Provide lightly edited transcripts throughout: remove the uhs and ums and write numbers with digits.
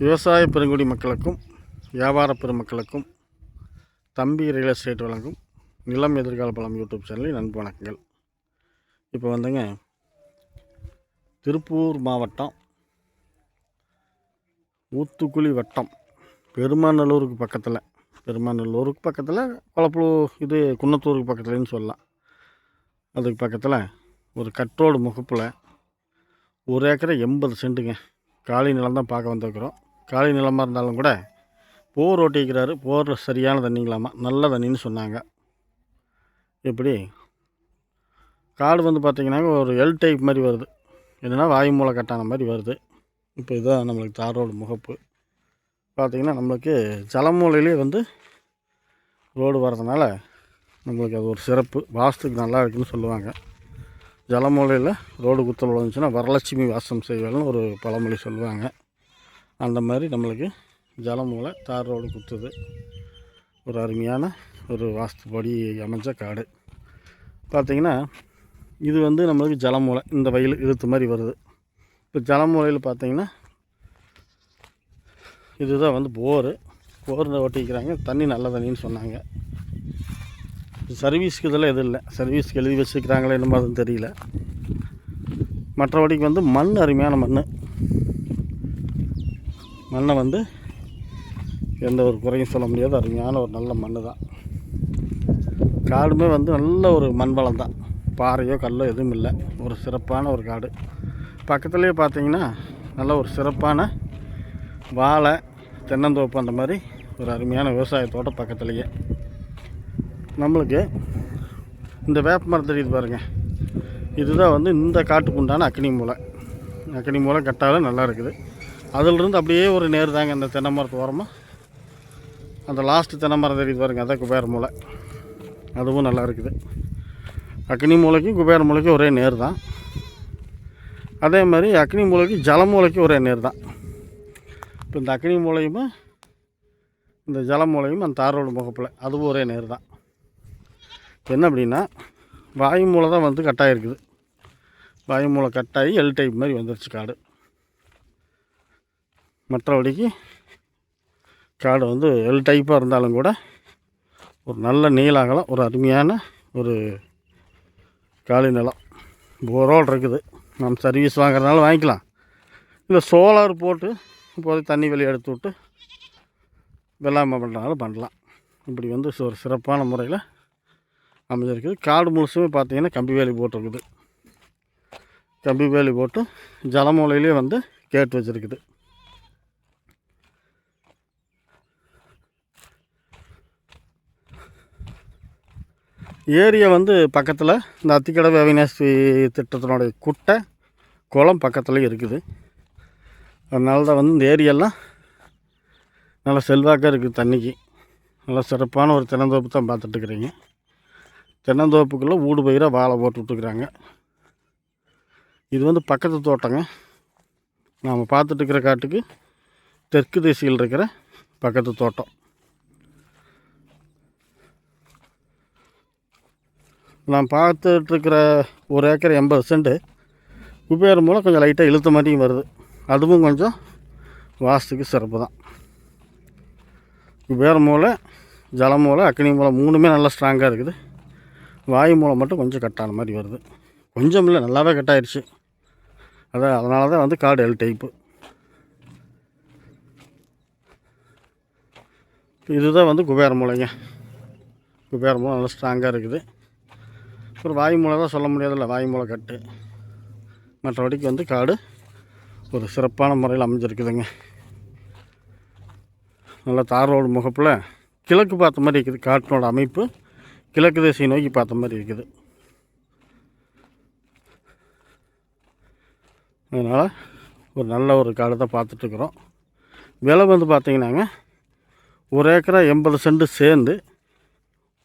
விவசாய பெருங்குடி மக்களுக்கும் வியாபார பெருமக்களுக்கும் தம்பி ரியல் எஸ்டேட் வழங்கும் நிலம் எதிர்கால பலம் யூடியூப் சேனலில் நண்பு வணக்கங்கள். இப்போ வந்துங்க திருப்பூர் மாவட்டம் ஊத்துக்குளி வட்டம் பெருமாநல்லூருக்கு பக்கத்தில் கொளப்பலூர் இது குன்னத்தூருக்கு பக்கத்துலன்னு சொல்லலாம். அதுக்கு பக்கத்தில் ஒரு கட்ரோடு முகப்பில் 1 ஏக்கரை 80 சென்ட்டுங்க காலி நிலம் தான் பார்க்க வந்துருக்குறோம். காலி நிலமாக இருந்தாலும் கூட போர் ஓட்டிக்கிறாரு. போரில் சரியான தண்ணிங்களாமா, நல்ல தண்ணின்னு சொன்னாங்க. இப்படி காடு வந்து பார்த்திங்கன்னா ஒரு எல் டைப் மாதிரி வருது, என்னென்னா வாயு மூலை கட்டான மாதிரி வருது. இப்போ இதுதான் நம்மளுக்கு தார் ரோடு முகப்பு. பார்த்திங்கன்னா நம்மளுக்கு ஜலமூலையிலே வந்து ரோடு வர்றதுனால நம்மளுக்கு அது ஒரு சிறப்பு, வாஸ்துக்கு நல்லா இருக்குதுன்னு சொல்லுவாங்க. ஜலமூலையில் ரோடு குத்தல் விழுந்துச்சுன்னா வரலட்சுமி வாசம் செய்வாள்னு ஒரு பழமொழி சொல்லுவாங்க. அந்த மாதிரி நம்மளுக்கு ஜலமூலை தார் ரோடு குத்துது. ஒரு அருமையான ஒரு வாஸ்துப்படி அமைஞ்ச காடு. பார்த்திங்கன்னா இது வந்து நம்மளுக்கு ஜலமூலை, இந்த வயல் இழுத்து மாதிரி வருது. இப்போ ஜலமூலையில் பார்த்திங்கன்னா இதுதான் வந்து போரில் ஓட்டிக்கிறாங்க. தண்ணி நல்ல தண்ணின்னு சொன்னாங்க. சர்வீஸ்க்கு இதெல்லாம் எதுவும் இல்லை, சர்வீஸ்க்கு எழுதி வச்சுக்கிறாங்களே என்னமோ அதுவும் தெரியல. மற்றபடிக்கு வந்து மண் அருமையான மண்ணை வந்து எந்த ஒரு குறையும் சொல்ல முடியாது. அருமையான ஒரு நல்ல மண் தான். காடுமே வந்து நல்ல ஒரு மண் வளம் தான், பாறையோ கல்லோ எதுவும் இல்லை. ஒரு சிறப்பான ஒரு காடு. பக்கத்துலேயே பார்த்திங்கன்னா நல்ல ஒரு சிறப்பான வாழை தென்னந்தோப்பு அந்த மாதிரி ஒரு அருமையான விவசாயத்தோட பக்கத்துலேயே நம்மளுக்கு இந்த வேப்ப மரம் தெரியுது பாருங்கள். இதுதான் வந்து இந்த காட்டுக்கு உண்டான அக்னி மூலை கட்டாலும் நல்லா இருக்குது. அதிலிருந்து அப்படியே ஒரு நேர் தாங்க இந்த தென்னை மரத்து ஓரமாக அந்த லாஸ்ட்டு தென்னை மரம் தெரியுது பாருங்கள், அதான் குபேர மூலை. அதுவும் நல்லா இருக்குது. அக்னி மூலைக்கும் குபேர மூலைக்கும் ஒரே நேர் தான். அதே மாதிரி அக்னி மூலைக்கு ஜலமூலைக்கும் ஒரே நேர் தான். இப்போ இந்த அக்னி மூலையும் இந்த ஜலமூலையும் அந்த தார் ரோடு முகப்பில் அதுவும் ஒரே நேர் தான். என்ன அப்படின்னா வாயு மூலை தான் வந்து கட்டாயிருக்குது. வாயு மூலை கட்டாகி எல் டைப் மாதிரி வந்துருச்சு காடு. மற்றபடிக்கு காடு வந்து எல் டைப்பாக இருந்தாலும் கூட ஒரு நல்ல நீளாகலாம், ஒரு அருமையான ஒரு காலி நிலம். போரோடு இருக்குது. நம்ம சர்வீஸ் வாங்குறதுனால வாங்கிக்கலாம், இல்லை சோலார் போட்டு இப்போதைக்கு தண்ணி வெளியே எடுத்து விட்டு வெள்ளாமை பண்ணுறதுனால பண்ணலாம். இப்படி வந்து ஒரு சிறப்பான முறையில் அமைஞ்சிருக்குது. காடு முழுசுமே பார்த்திங்கன்னா கம்பி வேலி போட்டிருக்குது. கம்பி வேலி போட்டு ஜலமூலையிலே வந்து கேட்டு வச்சுருக்குது. ஏரியா வந்து பக்கத்தில் இந்த அத்திக்கடை அவிநாசி திட்டத்தினுடைய குட்டை குளம் பக்கத்துலேயே இருக்குது. அதனால தான் வந்து இந்த ஏரியெல்லாம் நல்லா செல்வாக்காக இருக்குது. தண்ணிக்கு நல்லா சிறப்பான ஒரு தென்னந்தோப்பு தான் பார்த்துட்டுருக்குறீங்க. தென்னந்தோப்புக்குள்ளே ஊடு பயிராக வாழை போட்டு விட்டுக்கிறாங்க. இது வந்து பக்கத்து தோட்டங்க. நாம் பார்த்துட்டுருக்கிற காட்டுக்கு தெற்கு திசையில் இருக்கிற பக்கத்து தோட்டம். நான் பார்த்துட்ருக்கிற 1 ஏக்கர் 80 சென்ட்டு குபேர மூலை கொஞ்சம் லைட்டாக இழுத்த மாதிரியும் வருது. அதுவும் கொஞ்சம் வாஸ்துக்கு சிறப்பு தான். குபேர மூலை, ஜலமூலை, அக்னி மூலை 3மே நல்லா ஸ்ட்ராங்காக இருக்குது. வாயு மூலை மட்டும் கொஞ்சம் கட்டான மாதிரி வருது. கொஞ்சம் இல்லை, நல்லாவே கட்டாயிருச்சு. அதனால தான் வந்து காடு எல் டைப்பு. இதுதான் வந்து குபேர மூலைங்க. குபேர மூலை நல்லா ஸ்ட்ராங்காக இருக்குது. ஒரு வாயு மூலை தான் சொல்ல முடியாதுல்ல, வாயு மூலை கட்டு. மற்றபடிக்கு வந்து காடு ஒரு சிறப்பான முறையில் அமைஞ்சிருக்குதுங்க. நல்லா தார் ரோடு முகப்பில் கிழக்கு பார்த்த மாதிரி இருக்குது. காட்டினோட அமைப்பு கிழக்கு திசை நோக்கி பார்த்த மாதிரி இருக்குது. அதனால் ஒரு நல்ல ஒரு காடு தான் பார்த்துட்ருக்குறோம். விலை வந்து பார்த்திங்கன்னாங்க 1 ஏக்கரா 80 சென்ட் சேர்ந்து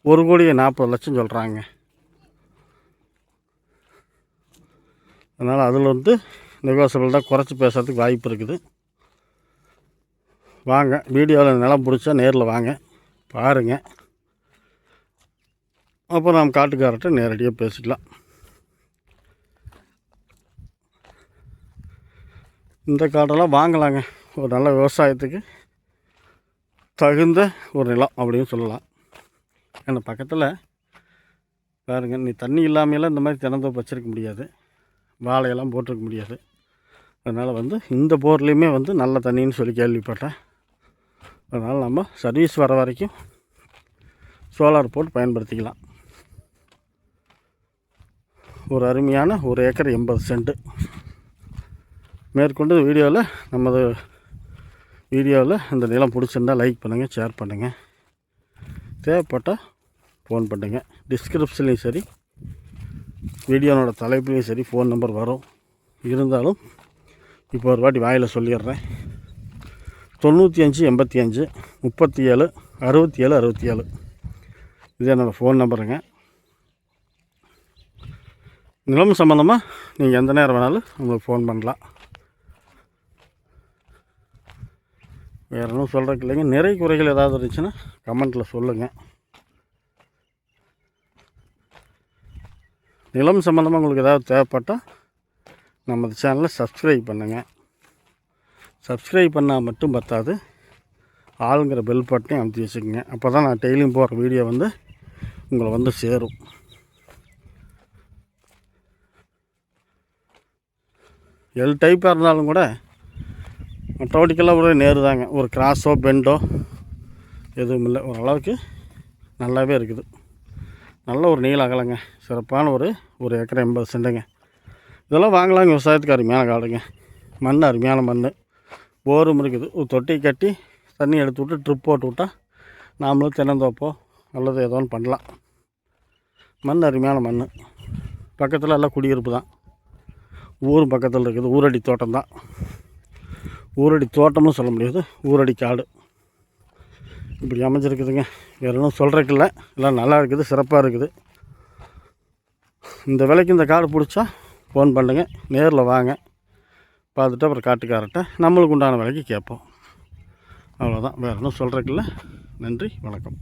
1,40,00,000 சொல்கிறாங்க. அதனால் அதில் வந்து நெகோசியபிள் தான், குறைச்சி பேசுகிறதுக்கு வாய்ப்பு இருக்குது. வாங்க, வீடியோவில் நிலம் பிடிச்சா நேரில் வாங்க பாருங்கள். அப்புறம் நம்ம காட்டுக்காரர்கிட்ட நேரடியாக பேசிக்கலாம். இந்த காடெல்லாம் வாங்கலாங்க. ஒரு நல்ல விவசாயத்துக்கு தகுந்த ஒரு நிலம் அப்படின்னு சொல்லலாம். ஏன்னா பக்கத்தில் பாருங்க, நீ தண்ணி இல்லாமையெல்லாம் இந்த மாதிரி தினந்தோப்பு வச்சுருக்க முடியாது, வாழையெல்லாம் போட்டிருக்க முடியாது. அதனால் இந்த போர்லேயுமே நல்ல தண்ணின்னு சொல்லி கேள்விப்பட்டேன். அதனால் நம்ம சர்வீஸ் வர வரைக்கும் சோலார் போட்டு பயன்படுத்திக்கலாம். ஒரு அருமையான 1 ஏக்கர் 80 சென்ட்டு. மேற்கொண்டு வீடியோவில் இந்த நிலம் பிடிச்சிருந்தால் லைக் பண்ணுங்கள், ஷேர் பண்ணுங்கள். தேவைப்பட்டால் ஃபோன் பண்ணுங்கள். டிஸ்கிரிப்ஷன்லேயும் சரி, வீடியோனோட தலைப்புலேயும் சரி ஃபோன் நம்பர் வரும். இருந்தாலும் இப்போ ஒரு வாட்டி வாயில் சொல்லிடுறேன். 95 85 37 67 67 இது என்னோடய ஃபோன் நம்பருங்க. நிலம் சம்மந்தமாக நீங்கள் எந்த நேரம் வேணாலும் உங்களுக்கு ஃபோன் பண்ணலாம். வேறு ஒன்றும் சொல்கிறதுக்கு இல்லைங்க. நிறை குறைகள் ஏதாவது இருந்துச்சுன்னா கமெண்ட்டில் சொல்லுங்கள். நிலம் சம்மந்தமாக உங்களுக்கு ஏதாவது தேவைப்பட்டால் நம்ம சேனலை சப்ஸ்கிரைப் பண்ணுங்கள். சப்ஸ்கிரைப் பண்ணால் மட்டும் பத்தாது, ஆளுங்கிற பெல் பட்டனையும் அமுத்தி வச்சுக்கோங்க. அப்போ தான் நான் டெய்லியும் போகிற வீடியோ உங்களை சேரும். எல் டைப்பாக இருந்தாலும் கூட மற்றபடிக்கெல்லாம் ஒரே நேரு தாங்க. ஒரு கிராஸோ பெண்டோ எதுவும் இல்லை. ஓரளவுக்கு நல்லாவே இருக்குது. நல்ல ஒரு நீள அகலங்க. சிறப்பான ஒரு ஏக்கர் 80 சென்ட்டுங்க. இதெல்லாம் வாங்கலாங்க. விவசாயத்துக்கு அருமையான காடுங்க. மண் அருமையான மண். போரும் இருக்குது. ஒரு தொட்டி கட்டி தண்ணி எடுத்து விட்டு ட்ரிப் போட்டு விட்டால் நாமளும் தென்னந்தோப்போ அல்லது ஏதோ ஒன்று பண்ணலாம். மண் அருமையான மண். பக்கத்தில் எல்லாம் குடியிருப்பு தான். ஊரும் பக்கத்தில் இருக்குது. ஊரடி தோட்டம் தான். ஊரடி தோட்டம்னு சொல்ல முடியாது, ஊரடி காடு. இப்படி அமைஞ்சிருக்குதுங்க. வேறு ஒன்றும் சொல்கிறதுக்கு இல்லை. எல்லாம் நல்லா இருக்குது, சிறப்பாக இருக்குது. இந்த விலைக்கு இந்த காடு பிடிச்சா ஃபோன் பண்ணுங்கள். நேரில் வாங்க, பார்த்துட்டு அப்புறம் காட்டுக்காரர்கிட்ட நம்மளுக்கு உண்டான விலைக்கு கேட்போம். அவ்வளோதான். வேறு ஒன்றும் சொல்கிறதுக்கு இல்லை. நன்றி, வணக்கம்.